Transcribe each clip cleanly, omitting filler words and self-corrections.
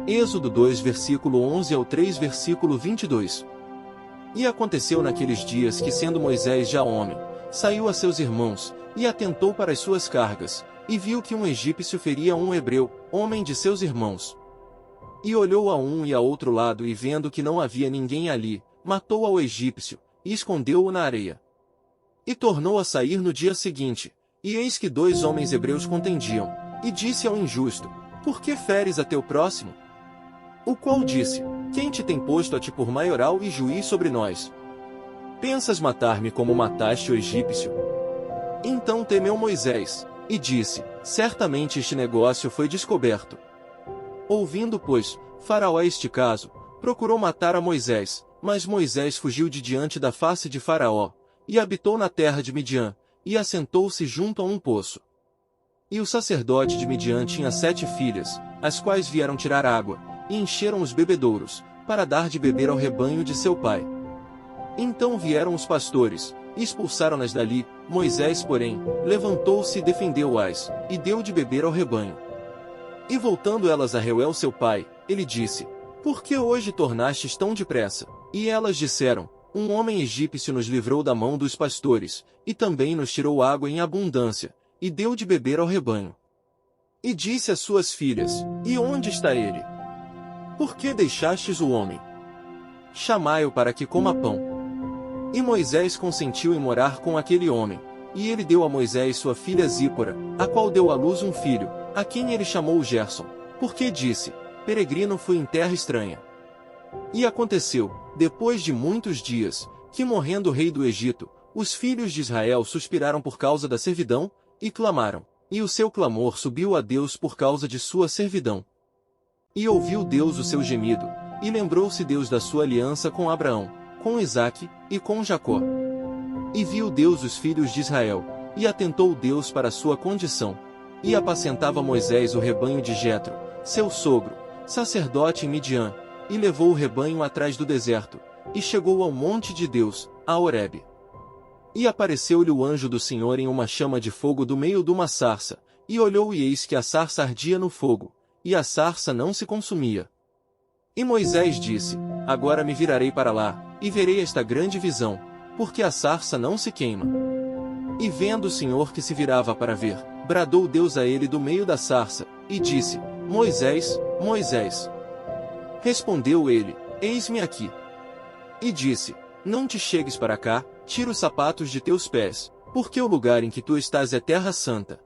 Êxodo 2 versículo 11 ao 3 versículo 22. E aconteceu naqueles dias que, sendo Moisés já homem, saiu a seus irmãos, e atentou para as suas cargas, e viu que um egípcio feria um hebreu, homem de seus irmãos. E olhou a um e a outro lado, e vendo que não havia ninguém ali, matou ao egípcio, e escondeu-o na areia. E tornou a sair no dia seguinte, e eis que 2 homens hebreus contendiam, e disse ao injusto: Por que feres a teu próximo? O qual disse: Quem te tem posto a ti por maioral e juiz sobre nós? Pensas matar-me como mataste o egípcio? Então temeu Moisés, e disse: Certamente este negócio foi descoberto. Ouvindo, pois, Faraó este caso, procurou matar a Moisés, mas Moisés fugiu de diante da face de Faraó, e habitou na terra de Midian, e assentou-se junto a um poço. E o sacerdote de Midian tinha 7 filhas, as quais vieram tirar água, e encheram os bebedouros, para dar de beber ao rebanho de seu pai. Então vieram os pastores, e expulsaram-nas dali. Moisés, porém, levantou-se e defendeu-as, e deu de beber ao rebanho. E voltando elas a Reuel seu pai, ele disse: Por que hoje tornastes tão depressa? E elas disseram: Um homem egípcio nos livrou da mão dos pastores, e também nos tirou água em abundância, e deu de beber ao rebanho. E disse às suas filhas: E onde está ele? Por que deixastes o homem? Chamai-o para que coma pão. E Moisés consentiu em morar com aquele homem, e ele deu a Moisés sua filha Zípora, a qual deu à luz um filho, a quem ele chamou Gerson, porque disse: Peregrino fui em terra estranha. E aconteceu, depois de muitos dias, que morrendo o rei do Egito, os filhos de Israel suspiraram por causa da servidão, e clamaram, e o seu clamor subiu a Deus por causa de sua servidão. E ouviu Deus o seu gemido, e lembrou-se Deus da sua aliança com Abraão, com Isaque, e com Jacó. E viu Deus os filhos de Israel, e atentou Deus para a sua condição. E apacentava Moisés o rebanho de Jetro, seu sogro, sacerdote em Midian, e levou o rebanho atrás do deserto, e chegou ao monte de Deus, a Horebe. E apareceu-lhe o anjo do Senhor em uma chama de fogo do meio de uma sarça, e olhou e eis que a sarça ardia no fogo, e a sarça não se consumia. E Moisés disse: Agora me virarei para lá, e verei esta grande visão, porque a sarça não se queima. E vendo o Senhor que se virava para ver, bradou Deus a ele do meio da sarça, e disse: Moisés, Moisés. Respondeu ele: Eis-me aqui. E disse: Não te chegues para cá, tira os sapatos de teus pés, porque o lugar em que tu estás é terra santa.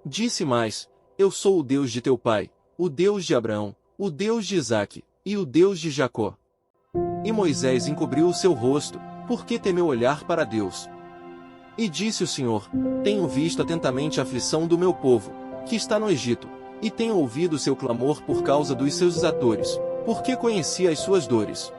Disse mais: Eu sou o Deus de teu pai, o Deus de Abraão, o Deus de Isaque, e o Deus de Jacó. E Moisés encobriu o seu rosto, porque temeu olhar para Deus. E disse o Senhor: Tenho visto atentamente a aflição do meu povo, que está no Egito, e tenho ouvido o seu clamor por causa dos seus exatores, porque conheci as suas dores.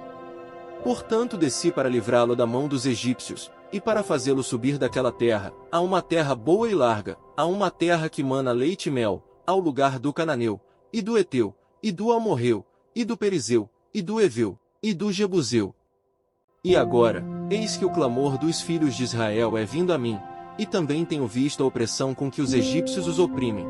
Portanto desci para livrá-lo da mão dos egípcios, e para fazê-lo subir daquela terra, a uma terra boa e larga, a uma terra que mana leite e mel, ao lugar do Cananeu, e do Eteu, e do Amorreu, e do Perizeu, e do Eveu, e do Jebuseu. E agora, eis que o clamor dos filhos de Israel é vindo a mim, e também tenho visto a opressão com que os egípcios os oprimem.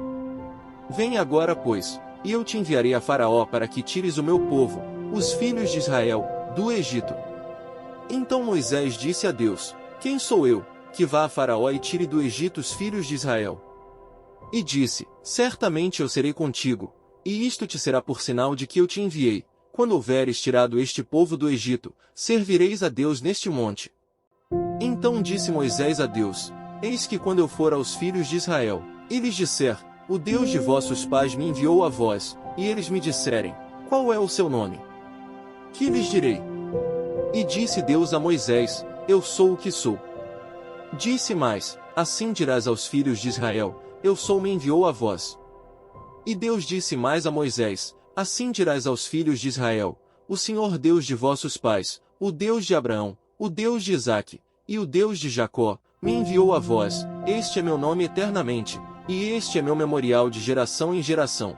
Vem agora, pois, e eu te enviarei a Faraó para que tires o meu povo, os filhos de Israel, do Egito. Então Moisés disse a Deus: Quem sou eu, que vá a Faraó e tire do Egito os filhos de Israel? E disse: Certamente eu serei contigo, e isto te será por sinal de que eu te enviei. Quando houveres tirado este povo do Egito, servireis a Deus neste monte. Então disse Moisés a Deus: Eis que quando eu for aos filhos de Israel, e lhes disser: O Deus de vossos pais me enviou a vós, e eles me disserem: Qual é o seu nome? Que lhes direi? E disse Deus a Moisés: Eu sou o que sou. Disse mais: Assim dirás aos filhos de Israel: Eu sou, me enviou a vós. E Deus disse mais a Moisés: Assim dirás aos filhos de Israel: O Senhor Deus de vossos pais, o Deus de Abraão, o Deus de Isaque, e o Deus de Jacó, me enviou a vós. Este é meu nome eternamente, e este é meu memorial de geração em geração.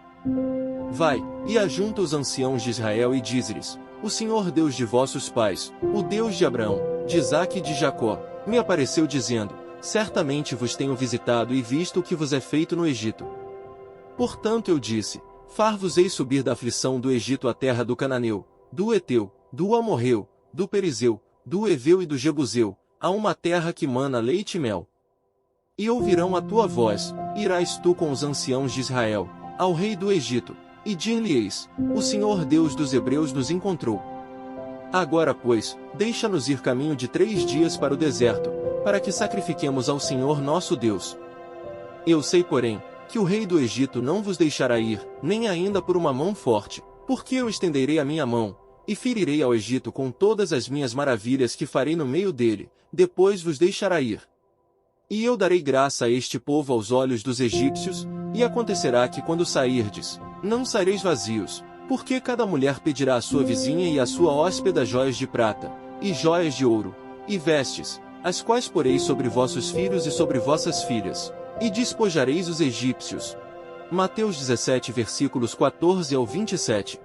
Vai, e ajunta os anciãos de Israel e dize-lhes: O Senhor Deus de vossos pais, o Deus de Abraão, de Isaque e de Jacó, me apareceu dizendo: Certamente vos tenho visitado e visto o que vos é feito no Egito. Portanto eu disse: Far-vos-ei subir da aflição do Egito à terra do Cananeu, do Eteu, do Amorreu, do Perizeu, do Eveu e do Jebuseu, a uma terra que mana leite e mel. E ouvirão a tua voz, irás tu com os anciãos de Israel, ao rei do Egito, e dir-lhe-eis, o Senhor Deus dos Hebreus nos encontrou. Agora pois, deixa-nos ir caminho de 3 dias para o deserto, para que sacrifiquemos ao Senhor nosso Deus. Eu sei porém, que o rei do Egito não vos deixará ir, nem ainda por uma mão forte, porque eu estenderei a minha mão, e ferirei ao Egito com todas as minhas maravilhas que farei no meio dele, depois vos deixará ir. E eu darei graça a este povo aos olhos dos egípcios, e acontecerá que quando sairdes, não saireis vazios, porque cada mulher pedirá à sua vizinha e à sua hóspeda joias de prata, e joias de ouro, e vestes, as quais poreis sobre vossos filhos e sobre vossas filhas, e despojareis os egípcios. Mateus 17 versículos 14 ao 27.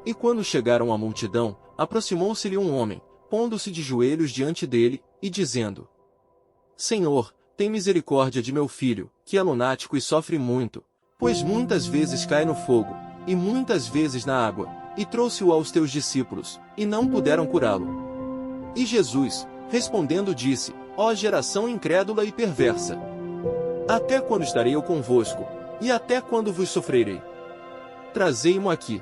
E quando chegaram à multidão, aproximou-se-lhe um homem, pondo-se de joelhos diante dele, e dizendo: Senhor, tem misericórdia de meu filho, que é lunático e sofre muito, pois muitas vezes cai no fogo, e muitas vezes na água, e trouxe-o aos teus discípulos, e não puderam curá-lo. E Jesus, respondendo disse, ó geração incrédula e perversa, até quando estarei eu convosco, e até quando vos sofrerei? Trazei-mo aqui.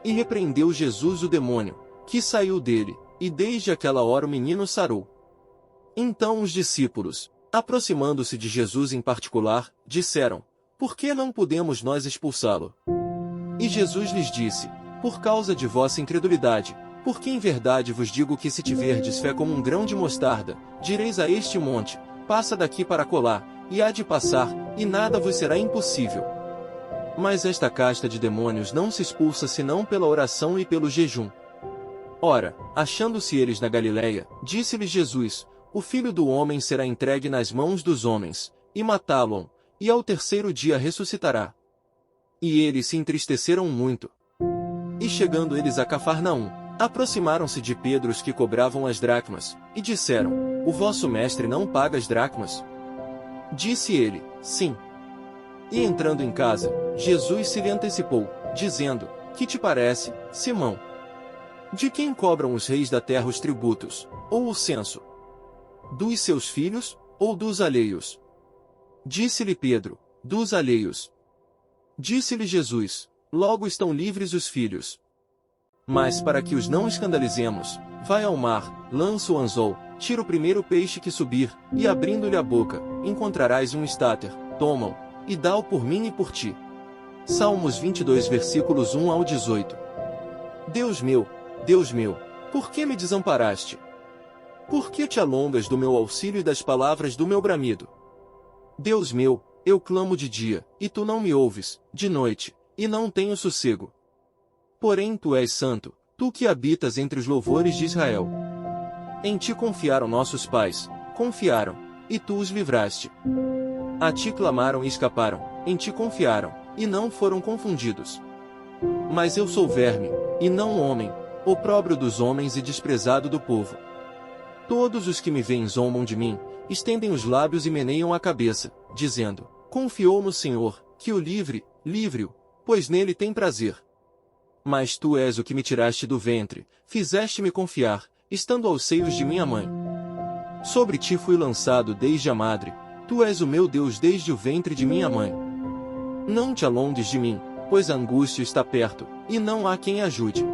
E repreendeu Jesus o demônio, que saiu dele, e desde aquela hora o menino sarou. Então os discípulos, aproximando-se de Jesus em particular, disseram, por que não podemos nós expulsá-lo? E Jesus lhes disse, por causa de vossa incredulidade, porque em verdade vos digo que se tiverdes fé como um grão de mostarda, direis a este monte, passa daqui para acolá, e há de passar, e nada vos será impossível. Mas esta casta de demônios não se expulsa senão pela oração e pelo jejum. Ora, achando-se eles na Galiléia, disse-lhes Jesus, o Filho do Homem será entregue nas mãos dos homens, e matá-lo-ão, e ao terceiro dia ressuscitará. E eles se entristeceram muito. E chegando eles a Cafarnaum, aproximaram-se de Pedro os que cobravam as dracmas, e disseram, o vosso mestre não paga as dracmas? Disse ele, sim. E entrando em casa, Jesus se lhe antecipou, dizendo, que te parece, Simão? De quem cobram os reis da terra os tributos, ou o censo? Dos seus filhos, ou dos alheios? Disse-lhe Pedro, dos alheios. Disse-lhe Jesus, logo estão livres os filhos. Mas para que os não escandalizemos, vai ao mar, lança o anzol, tira o primeiro peixe que subir, e abrindo-lhe a boca, encontrarás um estáter, toma-o, e dá-o por mim e por ti. Salmos 22 versículos 1 ao 18. Deus meu, por que me desamparaste? Por que te alongas do meu auxílio e das palavras do meu bramido? Deus meu, eu clamo de dia, e tu não me ouves, de noite, e não tenho sossego. Porém tu és santo, tu que habitas entre os louvores de Israel. Em ti confiaram nossos pais, confiaram, e tu os livraste. A ti clamaram e escaparam, em ti confiaram, e não foram confundidos. Mas eu sou verme, e não homem, opróbrio dos homens e desprezado do povo. Todos os que me veem zombam de mim, estendem os lábios e meneiam a cabeça, dizendo, confiou no Senhor, que o livre-o, pois nele tem prazer. Mas tu és o que me tiraste do ventre, fizeste-me confiar, estando aos seios de minha mãe. Sobre ti fui lançado desde a madre, tu és o meu Deus desde o ventre de minha mãe. Não te alongues de mim, pois a angústia está perto, e não há quem ajude.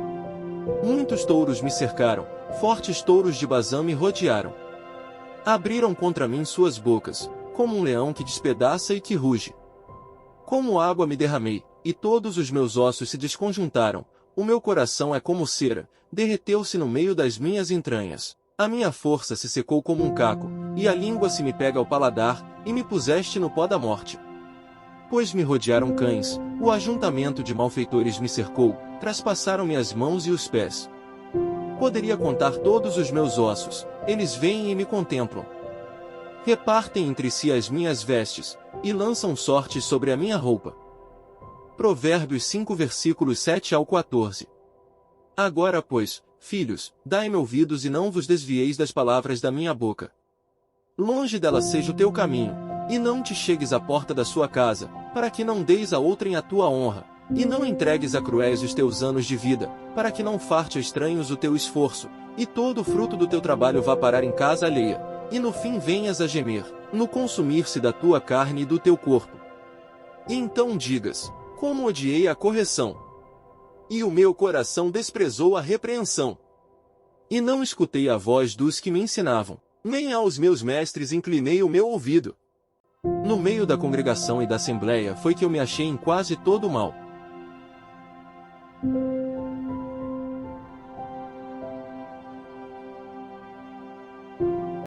Muitos touros me cercaram, fortes touros de Bazã me rodearam. Abriram contra mim suas bocas, como um leão que despedaça e que ruge. Como água me derramei, e todos os meus ossos se desconjuntaram, o meu coração é como cera, derreteu-se no meio das minhas entranhas. A minha força se secou como um caco, e a língua se me pega ao paladar, e me puseste no pó da morte. Pois me rodearam cães, o ajuntamento de malfeitores me cercou, traspassaram-me as mãos e os pés. Poderia contar todos os meus ossos, eles vêm e me contemplam. Repartem entre si as minhas vestes, e lançam sortes sobre a minha roupa. Provérbios 5 versículos 7 ao 14. Agora pois, filhos, dai-me ouvidos e não vos desvieis das palavras da minha boca. Longe dela seja o teu caminho, e não te chegues à porta da sua casa, para que não deis a outrem a tua honra, E não entregues a cruéis os teus anos de vida, para que não farte a estranhos o teu esforço, e todo o fruto do teu trabalho vá parar em casa alheia, e no fim venhas a gemer, no consumir-se da tua carne e do teu corpo. E então digas, como odiei a correção! E o meu coração desprezou a repreensão. E não escutei a voz dos que me ensinavam, nem aos meus mestres inclinei o meu ouvido. No meio da congregação e da assembleia foi que eu me achei em quase todo o mal.